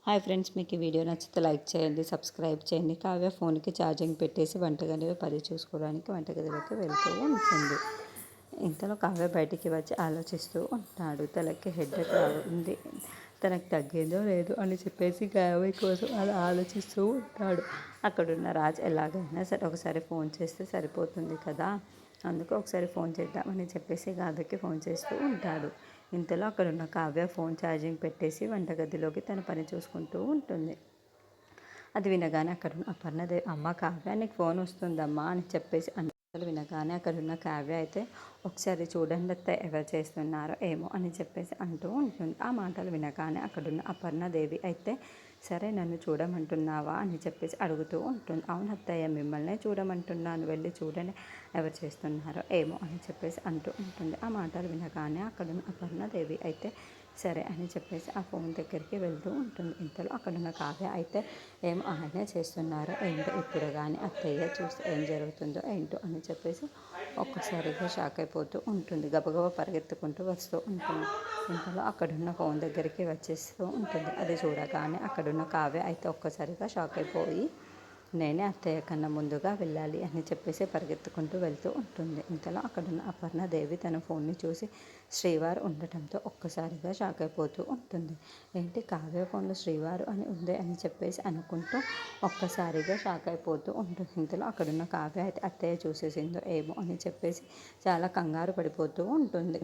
Hi friends, మీకు ఈ video నచ్చితే లైక్ చేయండి, సబ్స్క్రైబ్ చేయండి. కావ్య ఫోన్కి ఛార్జింగ్ పెట్టేసి వంటగదిలో పని చూసుకోవడానికి వంటగదిలోకి వెళ్తూ ఉంటుంది. ఇంతలో కావ్య బయటికి వచ్చి ఆలోచిస్తూ ఉంటాడు. తనకి హెడ్ఏక్ ఉంది, తనకు తగ్గిందో లేదు అని చెప్పేసి కావ్య కోసం అలా ఆలోచిస్తూ ఉంటాడు. అక్కడున్న రాజ్ ఎలాగైనా సరే ఒకసారి ఫోన్ చేస్తే సరిపోతుంది కదా, అందుకు ఒకసారి ఫోన్ చేద్దామని చెప్పేసి గాథకి ఫోన్ చేస్తూ ఉంటాడు. ఇంతలో అక్కడున్న కావ్య ఫోన్ ఛార్జింగ్ పెట్టేసి వంటగదిలోకి తన పని చూసుకుంటూ ఉంటుంది. అది వినగానే అక్కడున్న అపర్ణదేవి, అమ్మ కావ్య నీకు ఫోన్ వస్తుందమ్మా అని చెప్పేసి వినగానే అక్కడున్న కావ్య అయితే ఒకసారి చూడండి అత్తయ్య ఎవరు చేస్తున్నారో ఏమో అని చెప్పేసి అంటూ ఉంటుంది. ఆ మాటలు వినగానే అక్కడున్న అపర్ణదేవి అయితే సరే నన్ను చూడమంటున్నావా అని చెప్పేసి అడుగుతూ ఉంటుంది. అవును అత్తయ్య, మిమ్మల్నే చూడమంటున్నాను, వెళ్ళి చూడండి ఎవరు చేస్తున్నారో ఏమో అని చెప్పేసి అంటూ ఉంటుంది. ఆ మాటలు వినగానే అక్కడున్న అపర్ణదేవి అయితే సరే అని చెప్పేసి ఆ ఫోన్ దగ్గరికి వెళ్తూ ఉంటుంది. ఇంతలో అక్కడున్న కావ్య అయితే ఏం ఆయనే చేస్తున్నారో ఏంటో, ఇప్పుడు కానీ అత్తయ్య చూస్తే ఏం జరుగుతుందో ఏంటో అని చెప్పేసి ఒక్కసారిగా షాక్ అయిపోతూ ఉంటుంది. గబగబా పరిగెత్తుకుంటూ వస్తూ ఉంటుంది. ఇంతలో అక్కడున్న ఫోన్ దగ్గరికి వచ్చేస్తూ ఉంటుంది. అది చూడగానే అక్కడున్న కావ్య అయితే ఒక్కసారిగా షాక్ అయిపోయి నేనే అత్తయ్య కన్నా ముందుగా వెళ్ళాలి అని చెప్పేసి పరిగెత్తుకుంటూ వెళ్తూ ఉంటుంది. ఇంతలో అక్కడున్న అపర్ణదేవి తన ఫోన్ని చూసి శ్రీవారు ఉండటంతో ఒక్కసారిగా షాక్ అయిపోతూ ఉంటుంది. ఏంటి కావ్య ఫోన్లో శ్రీవారు అని ఉంది అని చెప్పేసి అనుకుంటూ ఒక్కసారిగా షాక్ అయిపోతూ ఉంటుంది. ఇంతలో అక్కడున్న కావ్య అయితే అత్తయ్య చూసేసిందో ఏమో అని చెప్పేసి చాలా కంగారు పడిపోతూ ఉంటుంది.